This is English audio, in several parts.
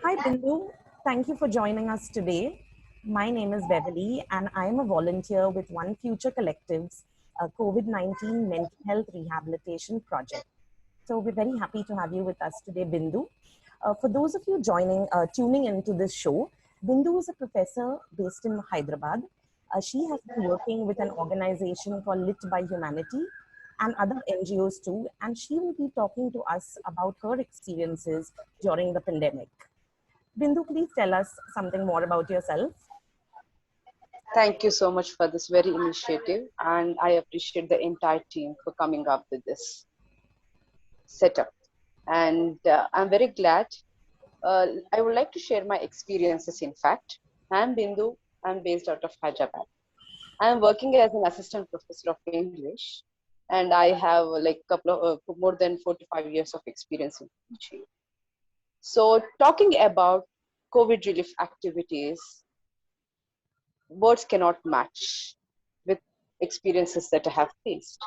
Hi, Bindu. Thank you for joining us today. My name is Beverly, and I am a volunteer with One Future Collective's COVID-19 mental health rehabilitation project. So we're very happy to have you with us today, Bindu. For those of you tuning into this show, Bindu is a professor based in Hyderabad. She has been working with an organization called Lit by Humanity and other NGOs too, and she will be talking to us about her experiences during the pandemic. Bindu, please tell us something more about yourself. Thank you so much for this very initiative, and I appreciate the entire team for coming up with this setup. And I'm very glad. I would like to share my experiences. In fact, I'm Bindu. I'm based out of Hyderabad. I'm working as an assistant professor of English, and I have like more than 45 years of experience in teaching. So, talking about COVID relief activities, words cannot match with experiences that I have faced.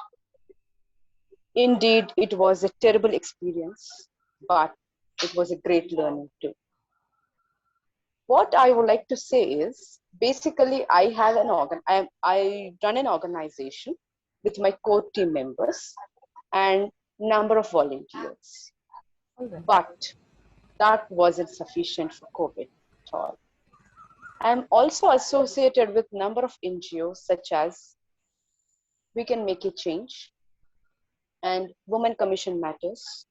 Indeed, it was a terrible experience, but it was a great learning too. What I would like to say is, basically, I run an organization with my core team members and number of volunteers. But that wasn't sufficient for COVID at all. I'm also associated with number of NGOs such as We Can Make a Change and Women Commission Matters.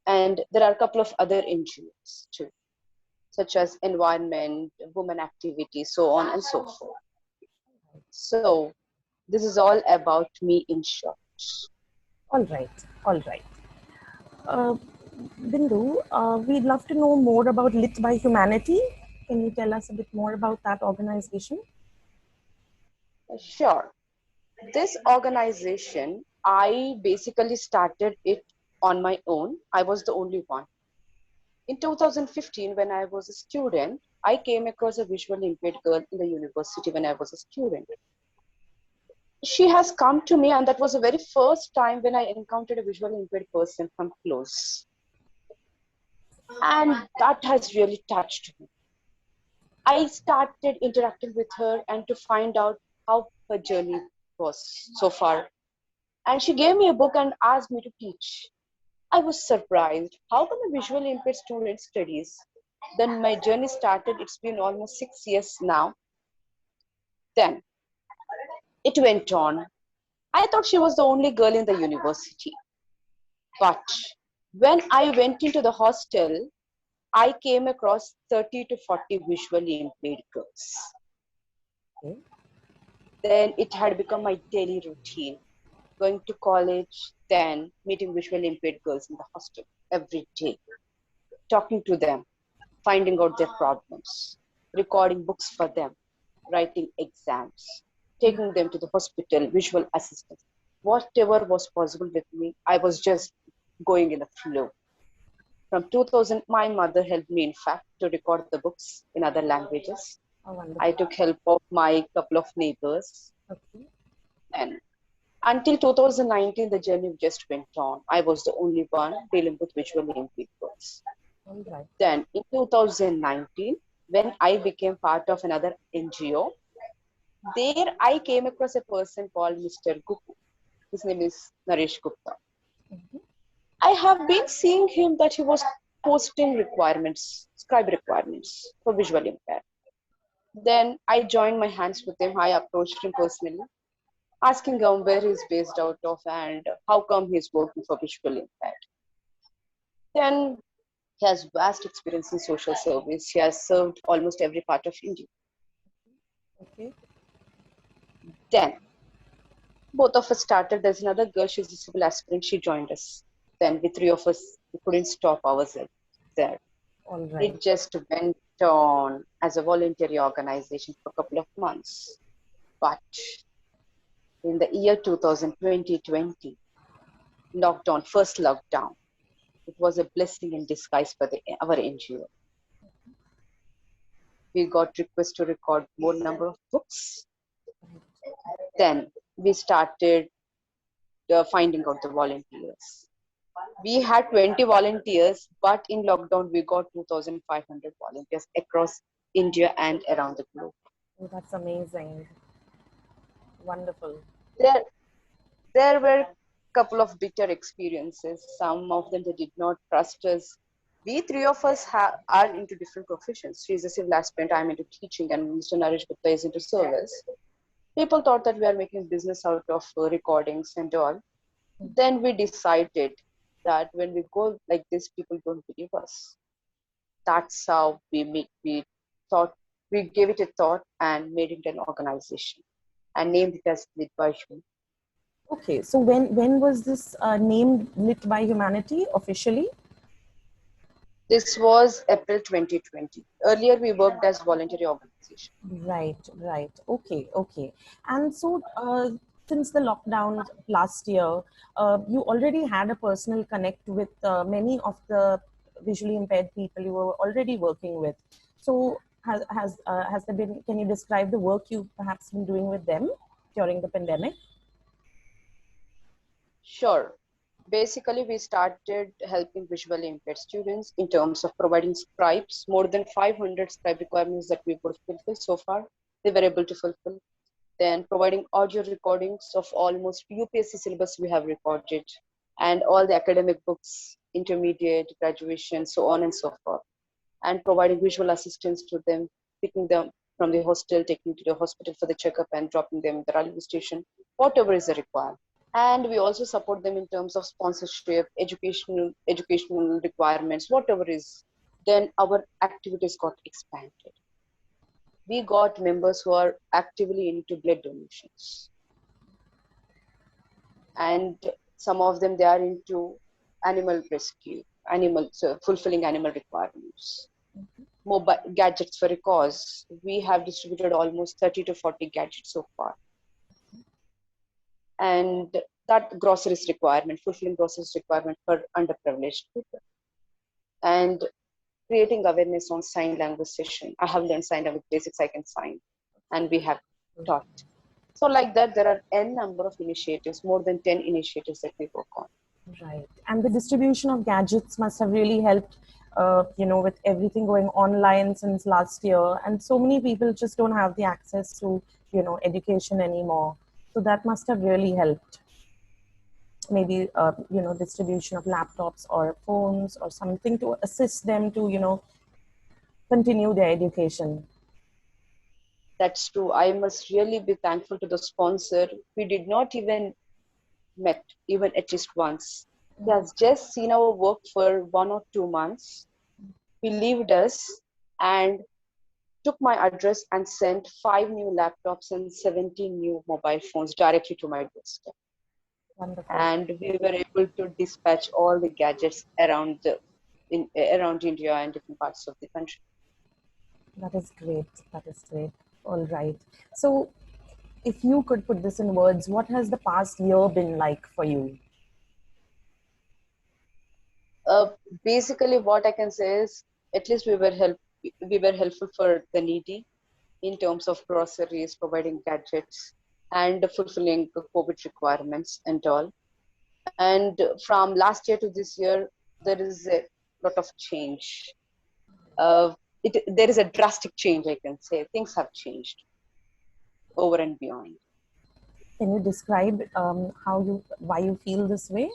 And there are a couple of other NGOs too, such as Environment, Women Activity, so on and so forth. So this is all about me in short. All right, all right. Bindu, we'd love to know more about Lit by Humanity. Can you tell us a bit more about that organization? Sure. This organization, I basically started it on my own. I was the only one. In 2015, when I was a student, I came across a visually impaired girl in the university when I was a student. She has come to me, and that was the very first time when I encountered a visually impaired person from close. And that has really touched me. I started interacting with her and to find out how her journey was so far. And she gave me a book and asked me to teach. I was surprised. How come a visually impaired student studies? Then my journey started. It's been almost 6 years now. Then it went on. I thought she was the only girl in the university. But when I went into the hostel, I came across 30 to 40 visually impaired girls. Okay. Then it had become my daily routine. Going to college, then meeting visually impaired girls in the hostel every day, talking to them, finding out their problems, recording books for them, writing exams, taking them to the hospital, visual assistance. Whatever was possible with me, I was just going in the flow. From 2000, my mother helped me, in fact, to record the books in other languages. Oh, I took help of my couple of neighbors. okay. And until 2019, the journey just went on. I was the only one dealing with visually impaired girls. All right. Then in 2019, when I became part of another NGO, there I came across a person called Mr. Gupta. His name is Naresh Gupta. I have been seeing him that he was posting requirements, scribe requirements for visually impaired. Then I joined my hands with him. I approached him personally, asking him where he's based out of and how come he's working for visually impaired. Then he has vast experience in social service. He has served almost every part of India. Okay. Then both of us started. There's another girl, she's a civil aspirant. She joined us. Then the three of us, we couldn't stop ourselves there. All right. It just went on as a voluntary organization for a couple of months. But in the year 2020, lockdown, first lockdown, it was a blessing in disguise for our NGO. We got requests to record more number of books. Then we started finding out the volunteers. We had 20 volunteers, but in lockdown we got 2,500 volunteers across India and around the globe. Oh, that's amazing. Wonderful. There, there were a couple of bitter experiences. Some of them they did not trust us. We three of us are into different professions. She's a civil aspirant, I'm into teaching, and Mr. Naresh Gupta is into service. People thought that we are making business out of recordings and all. Then we decided that when we go like this, people don't believe us. That's how we thought, we gave it a thought and made it an organization and named it as Lit by Human. Okay, so when was this named Lit by Humanity officially? This was April 2020. Earlier, we worked as voluntary organization. Right, right. Okay, okay. And so, since the lockdown last year, you already had a personal connect with many of the visually impaired people you were already working with. So, has there been? Can you describe the work you've perhaps been doing with them during the pandemic? Sure. Basically, we started helping visually impaired students in terms of providing scribes, more than 500 scribe requirements that we could fulfill so far. They were able to fulfill. Then providing audio recordings of almost UPSC syllabus we have recorded, and all the academic books, intermediate, graduation, so on and so forth. And providing visual assistance to them, picking them from the hostel, taking to the hospital for the checkup, and dropping them at the railway station, whatever is required. And we also support them in terms of sponsorship, educational requirements, whatever is. Then our activities got expanded. We got members who are actively into blood donations, and some of them they are into animal rescue, fulfilling animal requirements. Mobile gadgets for a cause. We have distributed almost 30 to 40 gadgets so far. And that groceries requirement, fulfilling groceries requirement for underprivileged people. And creating awareness on sign language session. I have learned sign language basics, I can sign, and we have taught. So like that, there are n number of initiatives, more than 10 initiatives that we work on. Right. And the distribution of gadgets must have really helped, with everything going online since last year. And so many people just don't have the access to, education anymore. So that must have really helped. Maybe, distribution of laptops or phones or something to assist them to, continue their education. That's true. I must really be thankful to the sponsor. We did not even met even at least once. He has just seen our work for 1 or 2 months, believed us, and took my address and sent 5 new laptops and 17 new mobile phones directly to my doorstep. Wonderful. And we were able to dispatch all the gadgets around India and different parts of the country. That is great. That is great. All right. So, if you could put this in words, what has the past year been like for you? Uh, Basically, what I can say is, at least we were helpful for the needy in terms of groceries, providing gadgets, and fulfilling the COVID requirements and all. And from last year to this year, there is a lot of change. There is a drastic change, I can say. Things have changed over and beyond. Can you describe why you feel this way?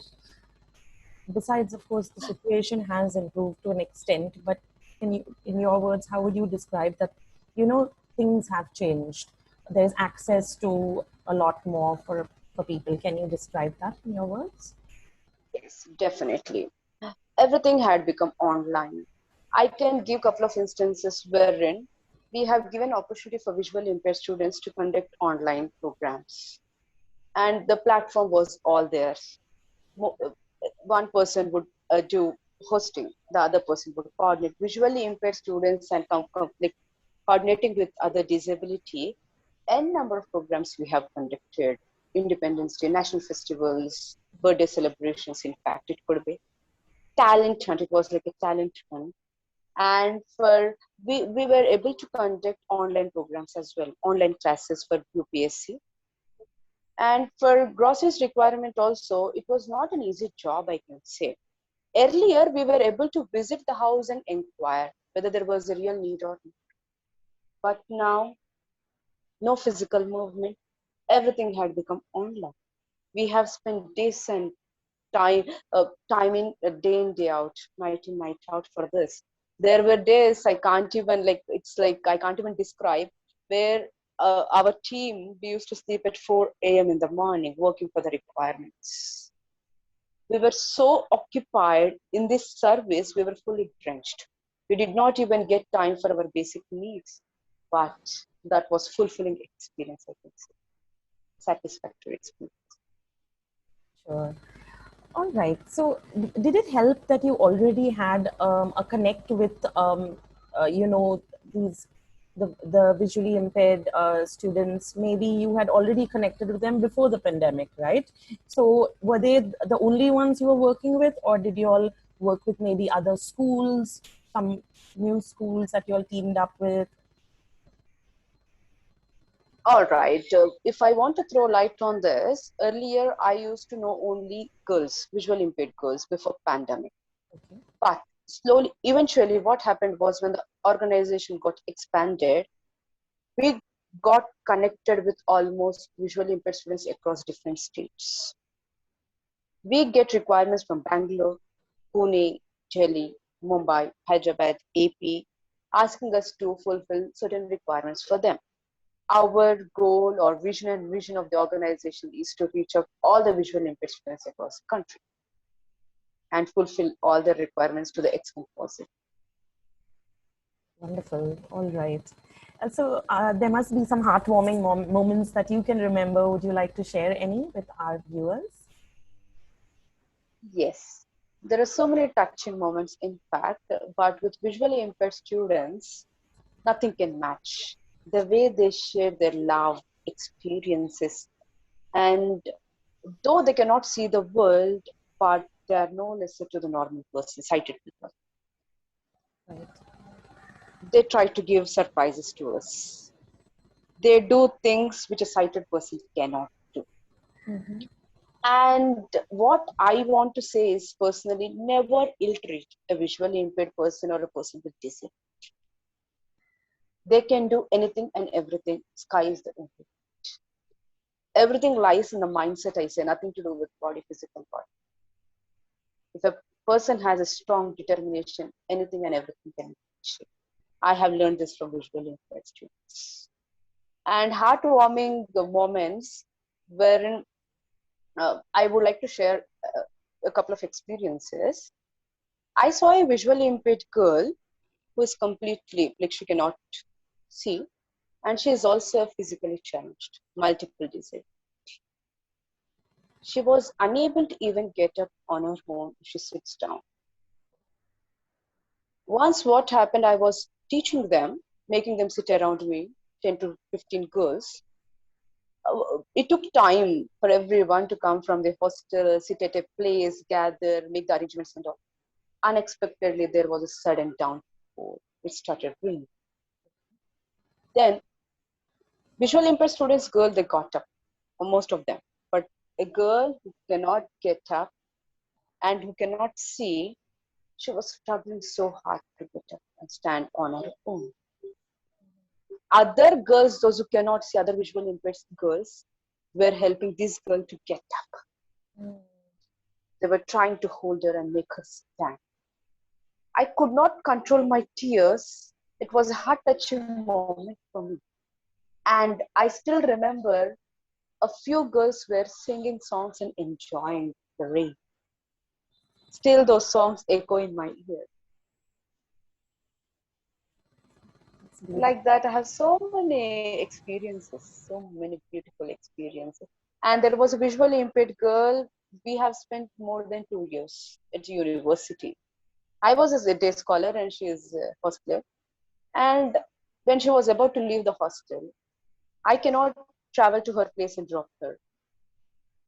Besides, of course, the situation has improved to an extent, but in your words, how would you describe that, things have changed? There's access to a lot more for people. Can you describe that in your words? Yes, definitely. Everything had become online. I can give a couple of instances wherein we have given opportunity for visually impaired students to conduct online programs. And the platform was all theirs. One person would do hosting, the other person would coordinate. Visually impaired students and like coordinating with other disability, n number of programs we have conducted. Independence Day, national festivals, birthday celebrations, in fact, it could be. Talent hunt, it was like a talent hunt. And we were able to conduct online programs as well, online classes for UPSC. And for groceries requirement also, it was not an easy job, I can say. Earlier, we were able to visit the house and inquire whether there was a real need or not. But now, no physical movement, everything had become online. We have spent days and time, time in day in, day out, night in, night out for this. There were days I can't even I can't even describe where our team, we used to sleep at 4 a.m. in the morning working for the requirements. We were so occupied in this service, we were fully drenched. We did not even get time for our basic needs. But that was fulfilling experience, I think so. Satisfactory experience. Sure. All right. So, did it help that you already had a connect with, these the visually impaired students? Maybe you had already connected with them before the pandemic, right? So, were they the only ones you were working with, or did you all work with maybe other schools, some new schools that you all teamed up with? All right. If I want to throw light on this, earlier I used to know only girls, visually impaired girls, before pandemic. Okay. But slowly, eventually, what happened was when the organization got expanded, we got connected with almost visually impaired students across different states. We get requirements from Bangalore, Pune, Delhi, Mumbai, Hyderabad, AP, asking us to fulfill certain requirements for them. Our goal or vision of the organization is to reach out all the visually impaired students across the country and fulfill all the requirements to the extent possible. Wonderful. All right. So there must be some heartwarming moments that you can remember. Would you like to share any with our viewers? Yes, there are so many touching moments, in fact, but with visually impaired students, nothing can match the way they share their love, experiences, and though they cannot see the world, but they are no lesser to the normal person, sighted people. Right. They try to give surprises to us. They do things which a sighted person cannot do. Mm-hmm. And what I want to say is personally, never ill treat a visually impaired person or a person with disability. They can do anything and everything. Sky is the limit. Everything lies in the mindset, I say, nothing to do with body, physical body. If a person has a strong determination, anything and everything can be achieved. I have learned this from visually impaired students. And heartwarming the moments wherein I would like to share a couple of experiences. I saw a visually impaired girl who is completely, like she cannot see, and she is also physically challenged, multiple disease. She was unable to even get up on her own if she sits down. Once what happened, I was teaching them, making them sit around me, 10 to 15 girls. It took time for everyone to come from the hostel, sit at a place, gather, make the arrangements and all. Unexpectedly, there was a sudden downpour. It started raining. Then, visually impaired students, girl, they got up, most of them. But a girl who cannot get up and who cannot see, she was struggling so hard to get up and stand on her own. Other girls, those who cannot see, other visually impaired girls, were helping this girl to get up. Mm. They were trying to hold her and make her stand. I could not control my tears. It was a heart-touching moment for me. And I still remember a few girls were singing songs and enjoying the rain. Still, those songs echo in my ear. It's beautiful. Like that, I have so many experiences, so many beautiful experiences. And there was a visually impaired girl. We have spent more than 2 years at university. I was a day scholar and she is a hosteler. And when she was about to leave the hostel, I cannot travel to her place and drop her.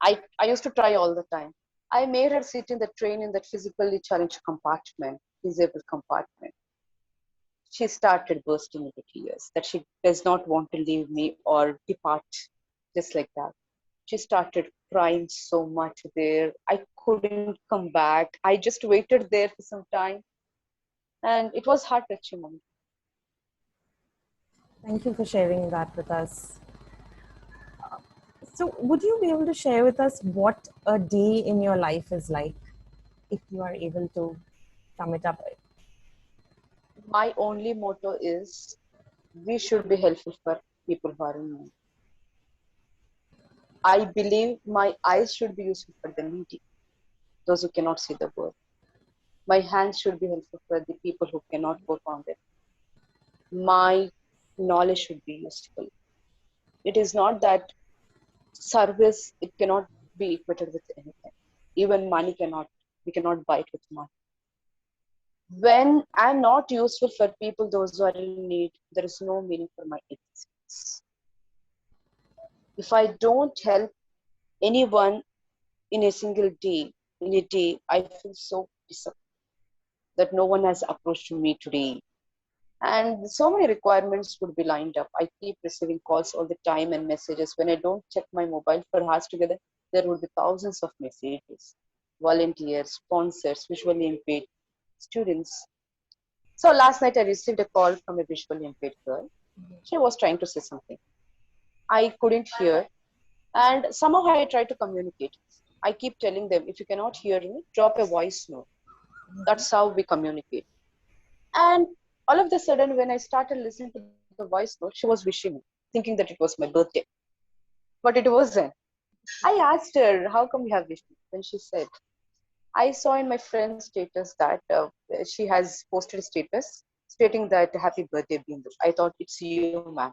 I used to try all the time. I made her sit in the train in that physically challenged compartment, disabled compartment. She started bursting into tears that she does not want to leave me or depart just like that. She started crying so much there. I couldn't come back. I just waited there for some time, and it was heart-touching moment. Thank you for sharing that with us. So, would you be able to share with us what a day in your life is like, if you are able to sum it up? My only motto is we should be helpful for people who are in need. I believe my eyes should be useful for the needy, those who cannot see the world. My hands should be helpful for the people who cannot work on them. My knowledge should be useful. It is not that service, it cannot be equated with anything. Even money cannot, we cannot buy it with money. When I'm not useful for people, those who are in need, there is no meaning for my existence. If I don't help anyone in a single day, in a day, I feel so disappointed that no one has approached me today. And so many requirements would be lined up. I keep receiving calls all the time and messages. When I don't check my mobile for hours together, there would be thousands of messages. Volunteers, sponsors, visually impaired students. So last night I received a call from a visually impaired girl. She was trying to say something. I couldn't hear, and somehow I tried to communicate. I keep telling them, if you cannot hear me, drop a voice note. That's how we communicate. And all of a sudden, when I started listening to the voice note, she was wishing me, thinking that it was my birthday. But it wasn't. I asked her, how come you have wished me? Then she said, I saw in my friend's status that she has posted a status stating that happy birthday, Bindu. I thought it's you, ma'am.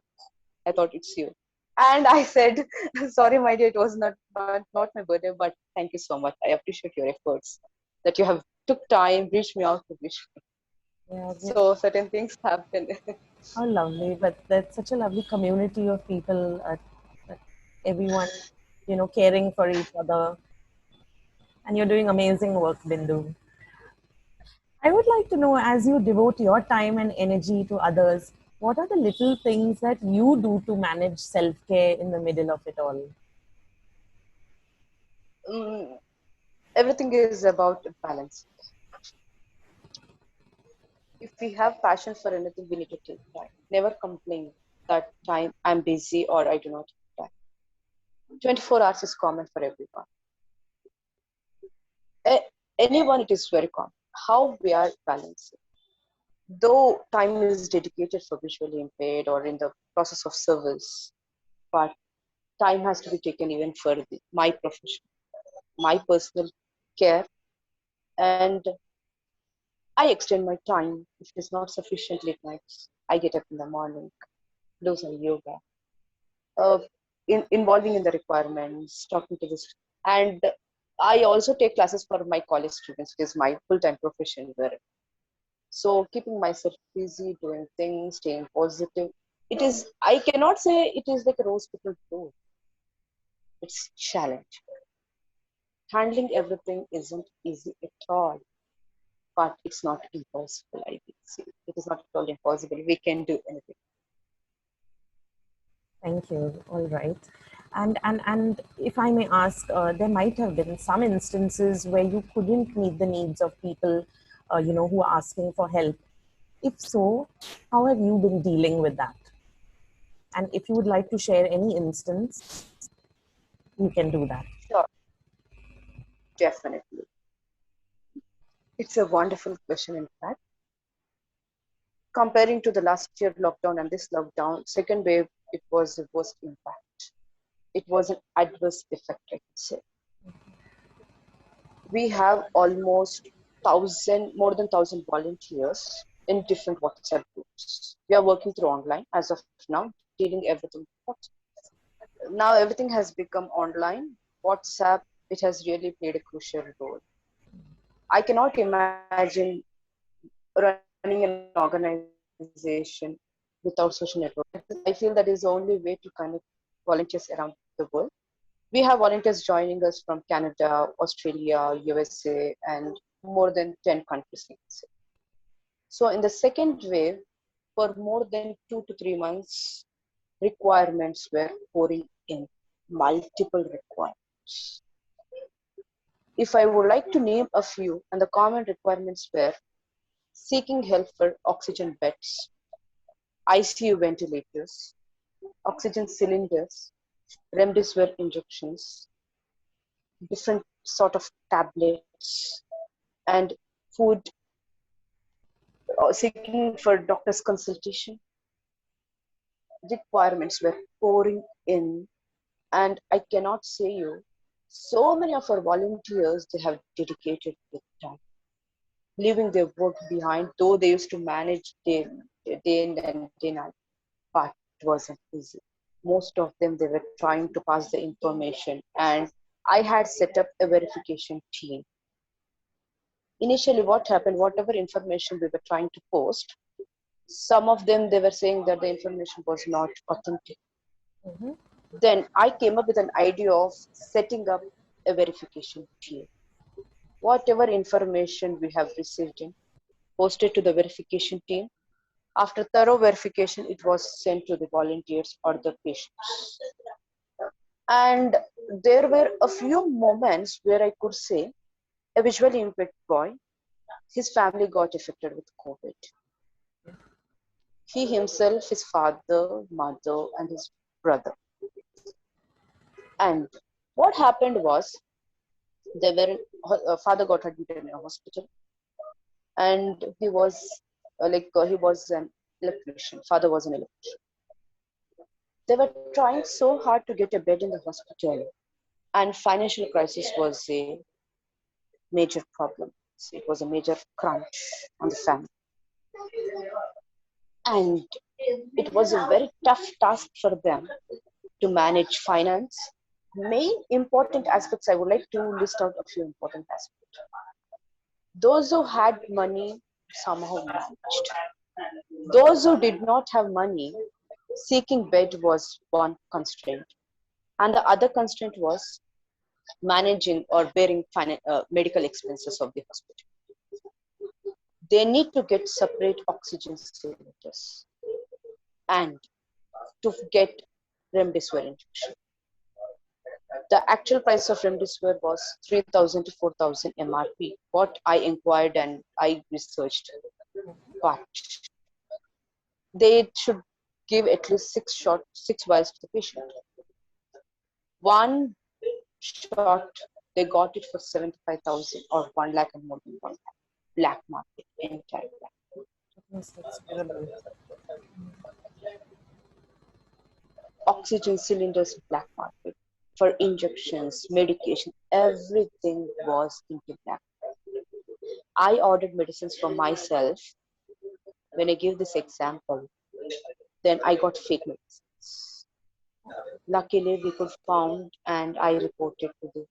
I thought it's you. And I said, sorry, my dear, it was not my birthday, but thank you so much. I appreciate your efforts that you have took time, reached me out to wish me. Yeah, So certain things happen. how lovely. But that's such a lovely community of people, everyone, caring for each other. And you're doing amazing work, Bindu. I would like to know, as you devote your time and energy to others, what are the little things that you do to manage self care in the middle of it all? Mm, Everything is about balance. If we have passion for anything, we need to take time. Never complain that time I'm busy or I do not have time. 24 hours is common for everyone. Anyone, it is very common. How we are balancing. Though time is dedicated for visually impaired or in the process of service, but time has to be taken even for my profession, my personal care, and I extend my time if it is not sufficiently at nights. I get up in the morning, do some yoga, uh, involving in the requirements, talking to this. And I also take classes for my college students. It is my full-time profession. So keeping myself busy, doing things, staying positive. It is, I cannot say it is like a rose petal road. It's challenge. Handling everything isn't easy at all, but it's not impossible, I would say. It is not at all impossible. We can do anything. Thank you. All right. And if I may ask, there might have been some instances where you couldn't meet the needs of people, who are asking for help. If so, how have you been dealing with that? And if you would like to share any instance, you can do that. Sure, definitely. It's a wonderful question, in fact. Comparing to the last year lockdown and this lockdown, second wave, it was the worst impact. It was an adverse effect, I could say. We have almost more than 1,000 volunteers in different WhatsApp groups. We are working through online as of now, dealing everything. Now everything has become online. WhatsApp, it has really played a crucial role. I cannot imagine running an organization without social network. I feel that is the only way to connect volunteers around the world. We have volunteers joining us from Canada, Australia, USA, and more than 10 countries. So in the second wave, for more than 2 to 3 months, requirements were pouring in, multiple requirements. If I would like to name a few, and the common requirements were seeking help for oxygen beds, ICU ventilators, oxygen cylinders, remdesivir injections, different sort of tablets, and food, seeking for doctor's consultation. Requirements were pouring in, and I cannot say you, so many of our volunteers, they have dedicated their time, leaving their work behind, though they used to manage day in and day out, but it wasn't easy. Most of them, they were trying to pass the information, and I had set up a verification team. Initially, what happened, whatever information we were trying to post, some of them, they were saying that the information was not authentic. Mm-hmm. Then I came up with an idea of setting up a verification team. Whatever information we have received in, posted to the verification team. After thorough verification, it was sent to the volunteers or the patients. And there were a few moments where I could say a visually impaired boy, his family got affected with COVID. He himself, his father, mother, and his brother. And what happened was, they were father got admitted in a hospital, and he was he was an electrician. Father was an electrician. They were trying so hard to get a bed in the hospital, and financial crisis was a major problem. It was a major crunch on the family, and it was a very tough task for them to manage finance. Main important aspects, I would like to list out a few important aspects. Those who had money somehow managed. Those who did not have money, seeking bed was one constraint. And the other constraint was managing or bearing medical expenses of the hospital. They need to get separate oxygen cylinders and to get remdesivir injection. The actual price of remdesivir was 3,000 to 4,000 MRP. What I inquired and I researched, but they should give at least 6 vials to the patient. One shot, they got it for 75,000 or 1 lakh and more than 1 lakh. Black market, entire black. Yes, that's terrible. Oxygen cylinders, black market. For injections, medication, everything was into black. I ordered medicines for myself. When I give this example, then I got fake medicines. Luckily, we could found and I reported to the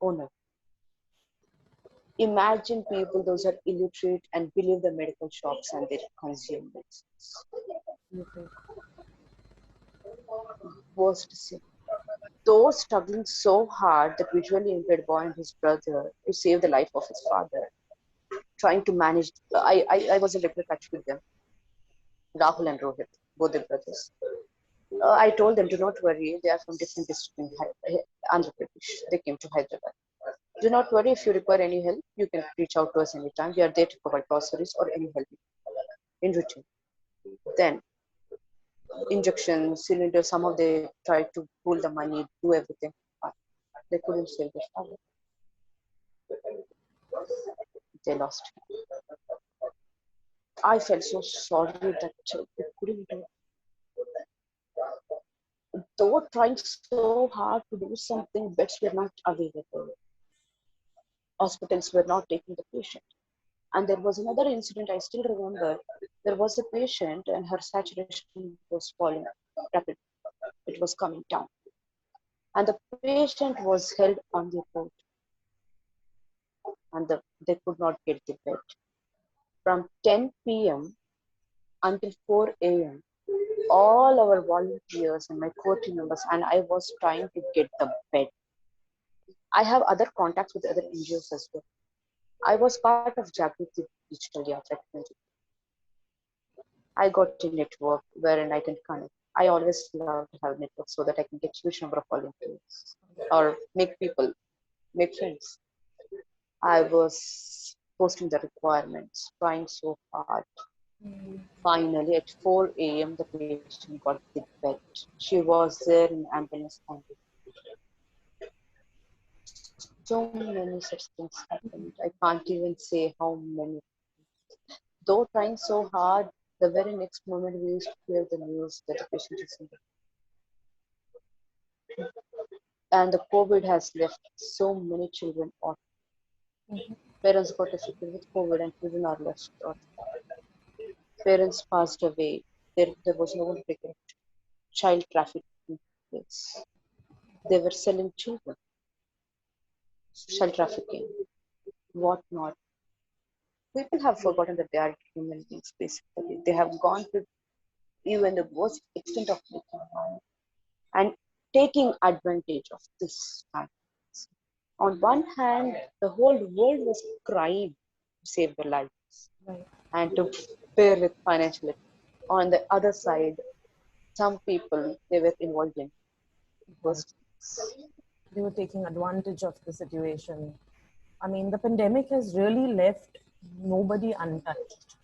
owner. Imagine people, those are illiterate and believe the medical shops and they consume medicines. Okay. Worst sin. Those struggling so hard, that visually impaired boy and his brother, to save the life of his father, trying to manage. I was in regular touch with them, Rahul and Rohit, both the brothers. I told them, do not worry, they are from different districts in Andhra Pradesh. They came to Hyderabad. Do not worry, if you require any help, you can reach out to us anytime. We are there to provide groceries or any help in return. Then, injections, cylinders, some of they tried to pull the money, do everything, but they couldn't save their father. They lost him. I felt so sorry that they couldn't do it. Though trying so hard to do something, beds were not available. Hospitals were not taking the patient. And there was another incident I still remember. There was a patient and her saturation was falling rapidly. It was coming down. And the patient was held on the port and they could not get the bed. From 10 p.m. until 4 a.m., all our volunteers and my core team members and I was trying to get the bed. I have other contacts with other NGOs as well. I was part of Jagriti Digital Yatra. I got a network wherein I can connect. I always love to have networks so that I can get huge number of volunteers or make friends. I was posting the requirements, trying so hard. Finally, at 4 a.m., the patient got the bed. She was there in ambulance only. So many such things happened. I can't even say how many. Though trying so hard, the very next moment we used to hear the news that the patient is in the. And the COVID has left so many children off. Parents got affected with COVID and children are left off. Parents passed away. There was no one to take care of child trafficking place. They were selling children, child trafficking, whatnot. People have forgotten that they are human beings, basically. They have gone to even the worst extent of making harm and taking advantage of this time. On one hand, the whole world was crying to save their lives Right. and to bear with financial. On the other side, some people they were involved in Right. worst. They were taking advantage of the situation. I mean, the pandemic has really left nobody untouched.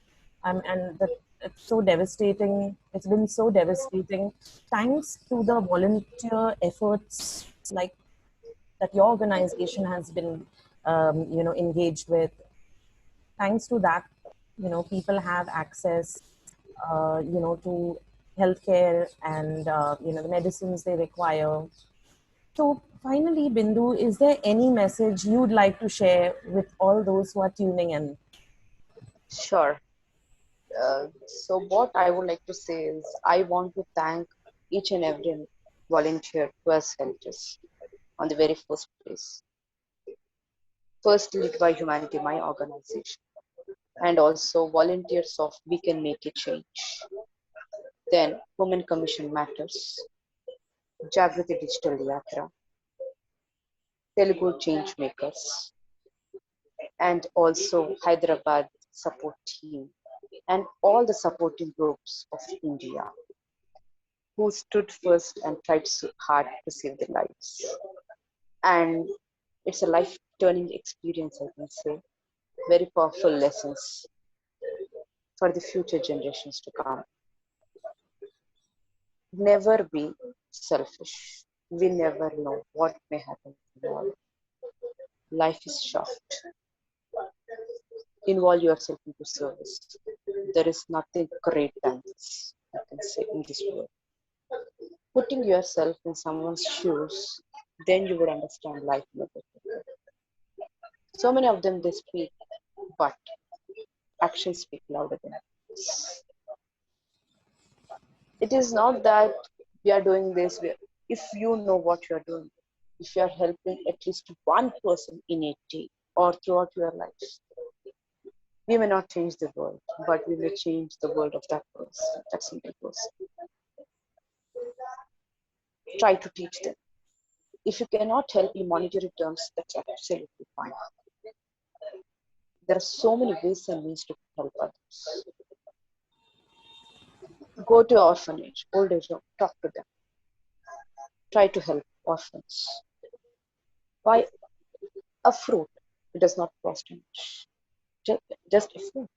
And that it's so devastating. It's been so devastating. Thanks to the volunteer efforts like that your organization has been, engaged with. Thanks to that, people have access, to healthcare and the medicines they require. So finally, Bindu, is there any message you'd like to share with all those who are tuning in? Sure. So what I would like to say is I want to thank each and every volunteer who has helped us on the very first place. First, Lead by Humanity, my organization, and also volunteers of We Can Make a Change. Then, Women Commission Matters, Jagriti Digital Yatra, Telugu Change Makers, and also Hyderabad support team, and all the supporting groups of India who stood first and tried so hard to save their lives. And it's a life turning experience, I can say. Very powerful lessons for the future generations to come. Never be selfish. We never know what may happen tomorrow. Life is short. Involve yourself into service. There is nothing great than this, I can say, in this world. Putting yourself in someone's shoes, then you would understand life in a better way. So many of them they speak, but actions speak louder than words. It is not that we are doing this. If you know what you are doing, if you are helping at least one person in a day or throughout your life, we may not change the world, but we may change the world of that person, that single person. Try to teach them. If you cannot help in monetary terms, that's absolutely fine. There are so many ways and means to help others. Go to orphanage, old age home, talk to them. Try to help orphans. Buy a fruit. It does not cost much. Just a fruit.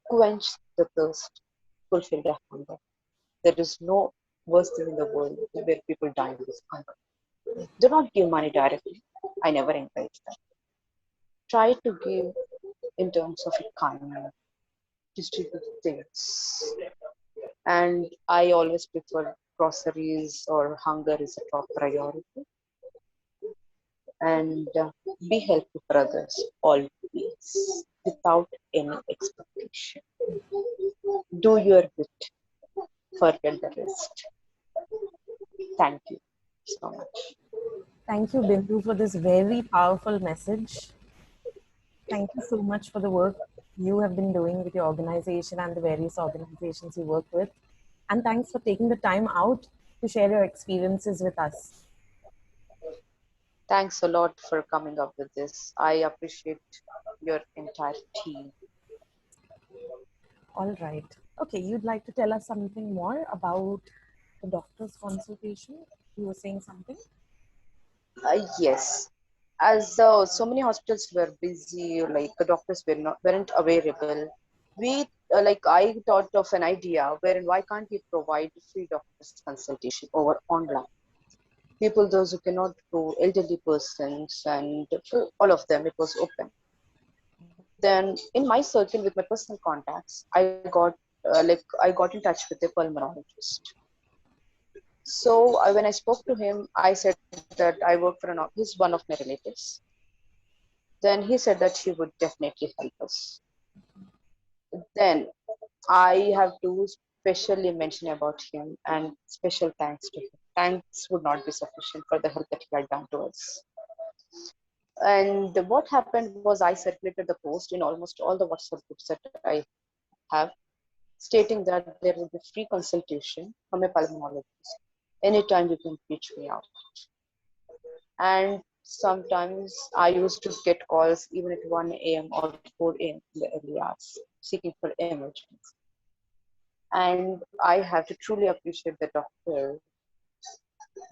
Quench the thirst. Fulfill their hunger. There is no worse thing in the world where people die of hunger. Do not give money directly. I never encourage that. Try to give in terms of a kindness, distribute things. And I always prefer groceries or hunger is a top priority. And be helpful for others always without any expectation. Do your bit, forget the rest. Thank you so much. Thank you, Bindu, for this very powerful message. Thank you so much for the work you have been doing with your organization and the various organizations you work with. And thanks for taking the time out to share your experiences with us. Thanks a lot for coming up with this. I appreciate your entire team. All right. Okay, you'd like to tell us something more about the doctor's consultation? You were saying something? Yes. as so many hospitals were busy, like the doctors weren't available. We like I thought of an idea wherein why can't we provide free doctors consultation over online? People, those who cannot go, elderly persons, and for all of them, it was open. Then, in my circle with my personal contacts, I got in touch with a pulmonologist. So when I spoke to him, I said that I work for he's one of my relatives. Then he said that he would definitely help us. Then I have to specially mention about him and special thanks to him. Thanks would not be sufficient for the help that he had done to us. And what happened was I circulated the post in almost all the WhatsApp groups that I have, stating that there will be free consultation from a pulmonologist. Anytime you can reach me out. And sometimes I used to get calls even at 1 a.m. or 4 a.m. in the early hours, seeking for emergency. And I have to truly appreciate the doctor.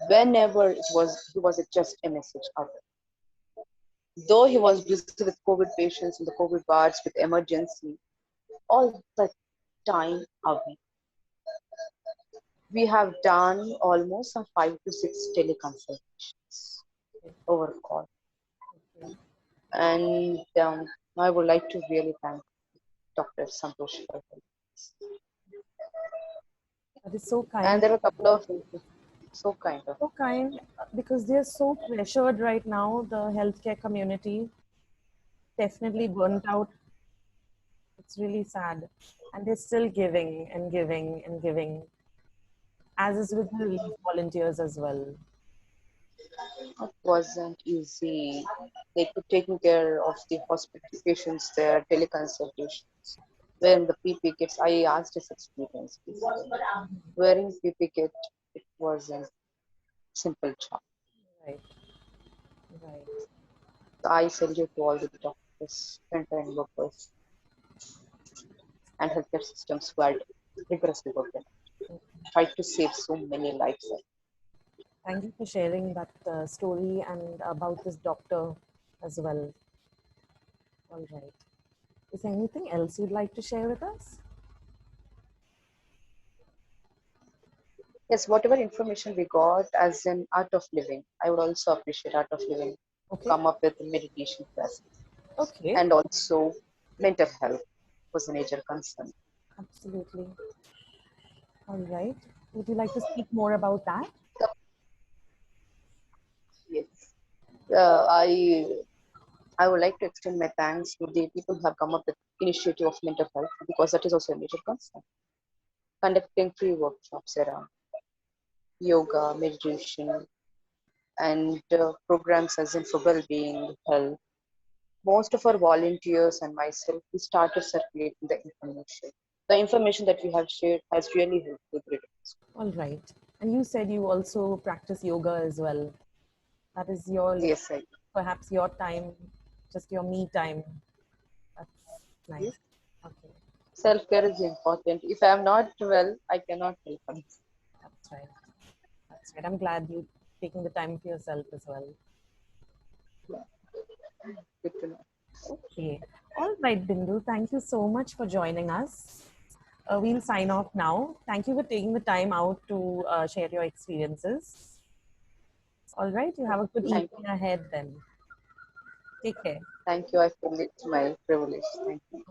Whenever he was just a message out. Though he was busy with COVID patients in the COVID wards with emergency, all the time away. We have done almost some 5 to 6 teleconsultations over call. And I would like to really thank Dr. Santosh for this. That is so kind. And there are a couple of so kind of. So kind, because they're so pressured right now, the healthcare community. Definitely burnt out. It's really sad. And they're still giving and giving and giving, as is with the relief volunteers as well. It wasn't easy. They could taking care of the hospital patients there, teleconsultations. Wearing the PP kits, I asked his experience. Wearing PP kit, it wasn't simple job. Right, right. So I salute to all the doctors, frontline workers, and healthcare systems who are rigorously working, tried to save so many lives. Thank you for sharing that story and about this doctor as well. All right. Is there anything else you'd like to share with us? Yes, whatever information we got as an art of living, I would also appreciate art of living. Okay. Come up with meditation classes. Okay. And also mental health was a major concern. Absolutely. All right. Would you like to speak more about that? Yes. I would like to extend my thanks to the people who have come up with initiative of mental health because that is also a major concern. Conducting free workshops around yoga, meditation, and programs as in for well-being, health. Most of our volunteers and myself, we started circulating the information. The information that we have shared has really helped with it. All right. And you said you also practice yoga as well. That is your, Yes, I perhaps your time, just your me time. That's nice. yes. Okay. Self-care is important. If I am not well, I cannot help others. That's right. That's right. I'm glad you taking the time for yourself as well. Good to know. Okay. All right, Bindu. Thank you so much for joining us. We'll sign off now. Thank you for taking the time out to share your experiences. All right. You have a good Thank evening ahead then. Take care. Thank you. I feel it's my privilege. Thank you.